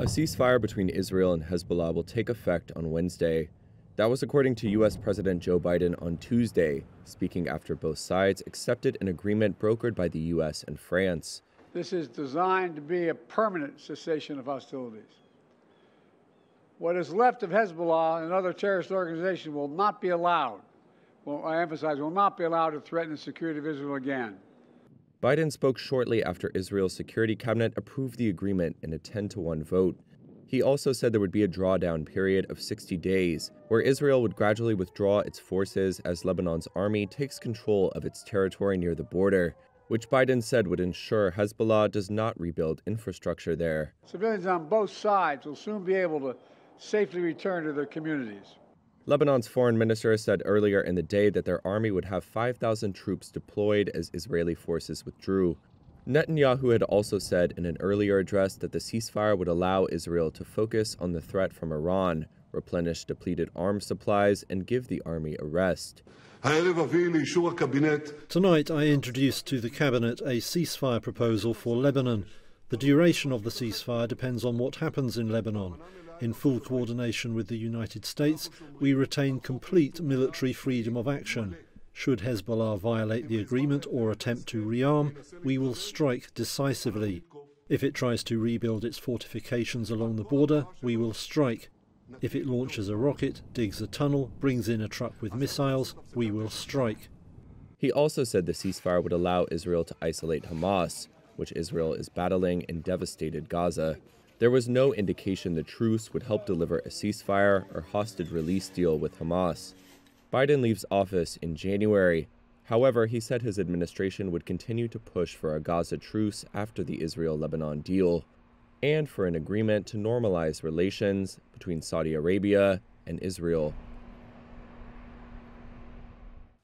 A ceasefire between Israel and Hezbollah will take effect on Wednesday. That was according to U.S. President Joe Biden on Tuesday, speaking after both sides accepted an agreement brokered by the U.S. and France. This is designed to be a permanent cessation of hostilities. What is left of Hezbollah and other terrorist organizations will not be allowed, I emphasize, will not be allowed to threaten the security of Israel again. Biden spoke shortly after Israel's security cabinet approved the agreement in a 10-1 vote. He also said there would be a drawdown period of 60 days, where Israel would gradually withdraw its forces as Lebanon's army takes control of its territory near the border, which Biden said would ensure Hezbollah does not rebuild infrastructure there. Civilians on both sides will soon be able to safely return to their communities. Lebanon's foreign minister said earlier in the day that their army would have 5,000 troops deployed as Israeli forces withdrew. Netanyahu had also said in an earlier address that the ceasefire would allow Israel to focus on the threat from Iran, replenish depleted arms supplies, and give the army a rest. Tonight I introduced to the Cabinet a ceasefire proposal for Lebanon. The duration of the ceasefire depends on what happens in Lebanon. In full coordination with the United States, we retain complete military freedom of action. Should Hezbollah violate the agreement or attempt to rearm, we will strike decisively. If it tries to rebuild its fortifications along the border, we will strike. If it launches a rocket, digs a tunnel, brings in a truck with missiles, we will strike. He also said the ceasefire would allow Israel to isolate Hamas, which Israel is battling in devastated Gaza. There was no indication the truce would help deliver a ceasefire or hostage release deal with Hamas. Biden leaves office in January. However, he said his administration would continue to push for a Gaza truce after the Israel-Lebanon deal, and for an agreement to normalize relations between Saudi Arabia and Israel.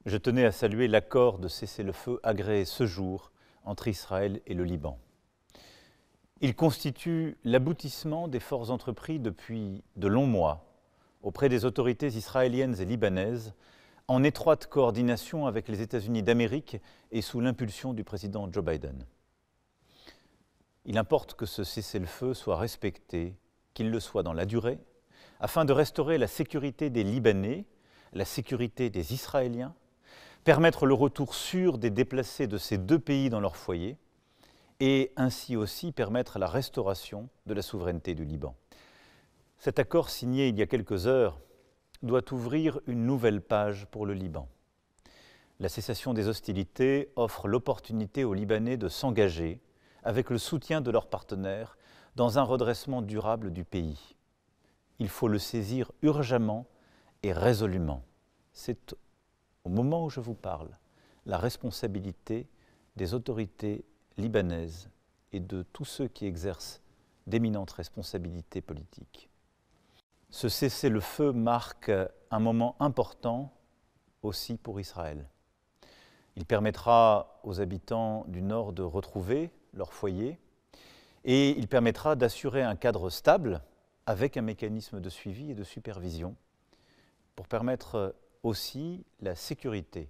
Je tenais à saluer l'accord de cessez-le-feu agréé ce jour entre Israël et le Liban. Il constitue l'aboutissement d'efforts entrepris depuis de longs mois auprès des autorités israéliennes et libanaises, en étroite coordination avec les États-Unis d'Amérique et sous l'impulsion du président Joe Biden. Il importe que ce cessez-le-feu soit respecté, qu'il le soit dans la durée, afin de restaurer la sécurité des Libanais, la sécurité des Israéliens, permettre le retour sûr des déplacés de ces deux pays dans leur foyer, et ainsi aussi permettre la restauration de la souveraineté du Liban. Cet accord signé il y a quelques heures doit ouvrir une nouvelle page pour le Liban. La cessation des hostilités offre l'opportunité aux Libanais de s'engager, avec le soutien de leurs partenaires, dans un redressement durable du pays. Il faut le saisir urgemment et résolument. C'est, au moment où je vous parle, la responsabilité des autorités libanaises et de tous ceux qui exercent d'éminentes responsabilités politiques. Ce cessez-le-feu marque un moment important aussi pour Israël. Il permettra aux habitants du Nord de retrouver leur foyer et il permettra d'assurer un cadre stable avec un mécanisme de suivi et de supervision pour permettre aussi la sécurité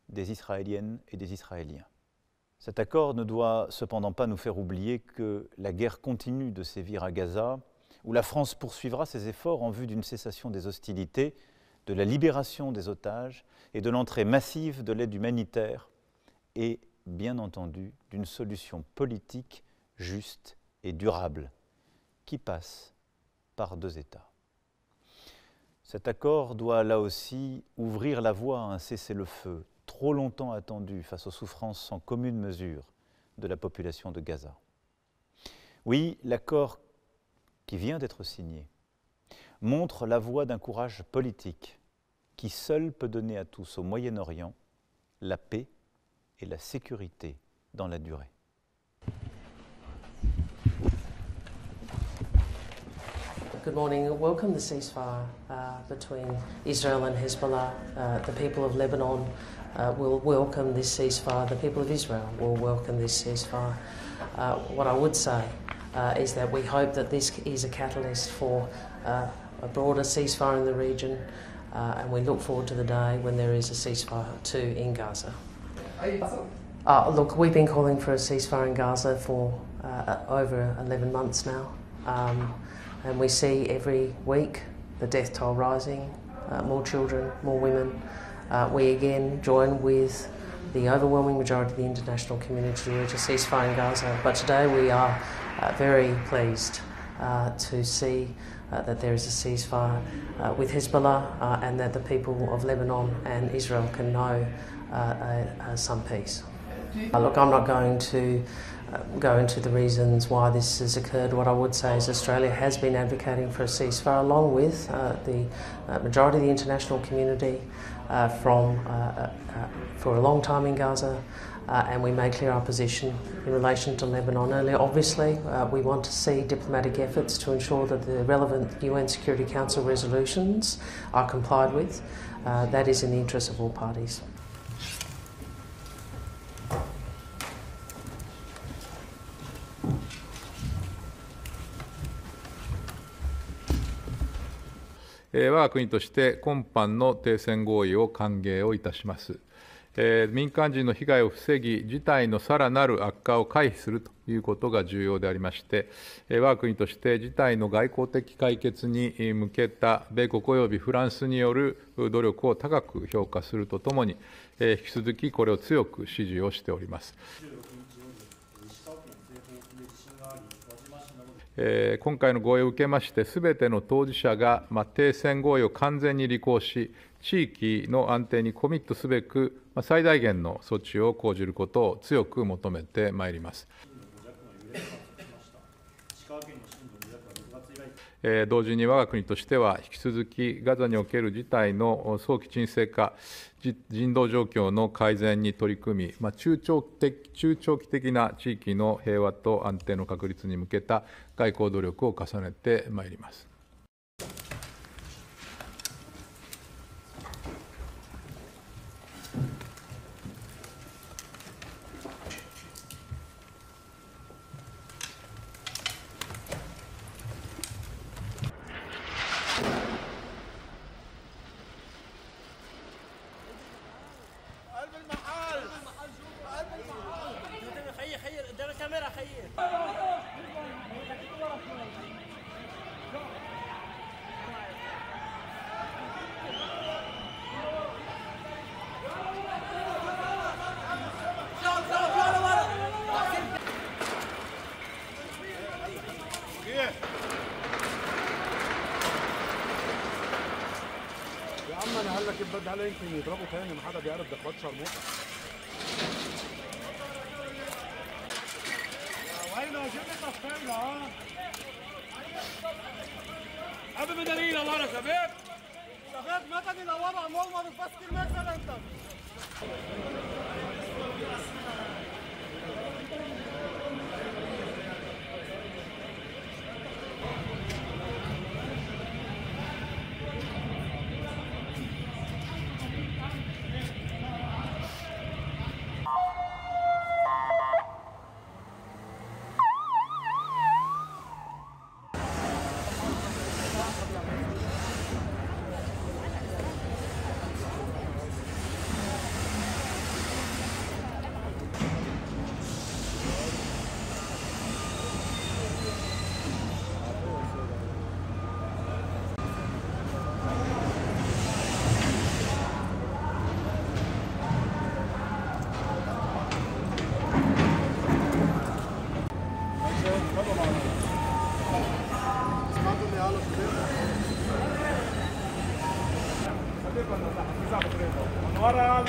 des Israéliennes et des Israéliens. Cet accord ne doit cependant pas nous faire oublier que la guerre continue de sévir à Gaza, où la France poursuivra ses efforts en vue d'une cessation des hostilités, de la libération des otages et de l'entrée massive de l'aide humanitaire et, bien entendu, d'une solution politique juste et durable qui passe par deux États. Cet accord doit là aussi ouvrir la voie à un cessez-le-feu trop longtemps attendu face aux souffrances sans commune mesure de la population de Gaza. Oui, l'accord qui vient d'être signé montre la voie d'un courage politique qui seul peut donner à tous au Moyen-Orient la paix et la sécurité dans la durée. Good morning. Welcome the ceasefire between Israel and Hezbollah. The people of Lebanon will welcome this ceasefire. The people of Israel will welcome this ceasefire. What I would say is that we hope that this is a catalyst for a broader ceasefire in the region, and we look forward to the day when there is a ceasefire too in Gaza. Look, we've been calling for a ceasefire in Gaza for over 11 months now. And we see every week the death toll rising, more children, more women. We again join with the overwhelming majority of the international community to urge a ceasefire in Gaza. But today we are very pleased to see that there is a ceasefire with Hezbollah and that the people of Lebanon and Israel can know some peace. Look, I'm not going to go into the reasons why this has occurred. What I would say is Australia has been advocating for a ceasefire along with the majority of the international community for a long time in Gaza, and we made clear our position in relation to Lebanon earlier. Obviously, we want to see diplomatic efforts to ensure that the relevant UN Security Council resolutions are complied with. That is in the interest of all parties. 我が国として今般の停戦合意を歓迎をいたします。民間人の被害を防ぎ、事態のさらなる悪化を回避するということが重要でありまして、我が国として事態の外交的解決に向けた米国及びフランスによる努力を高く評価するとともに、引き続きこれを強く支持をしております。今回の合意を受けまして、すべての当事者が停戦合意を完全に履行し、地域の安定にコミットすべく、最大限の措置を講じることを強く求めてまいります。同時に我が国としては、引き続きガザにおける事態の早期沈静化、人道状況の改善に取り組み、中長期的な地域の平和と安定の確立に向けた外交努力を重ねてまいります。يا عم انا هقول لك البلد عليه يمكن يضربوا تاني، ما حدا بيعرف ده اخوات شرموطه. يا ويلو جيب لي تصفيله ها. ابي مدنيين ورا شباب. شباب مدني لورا عمول ما بتفكر مثلا انت. ورا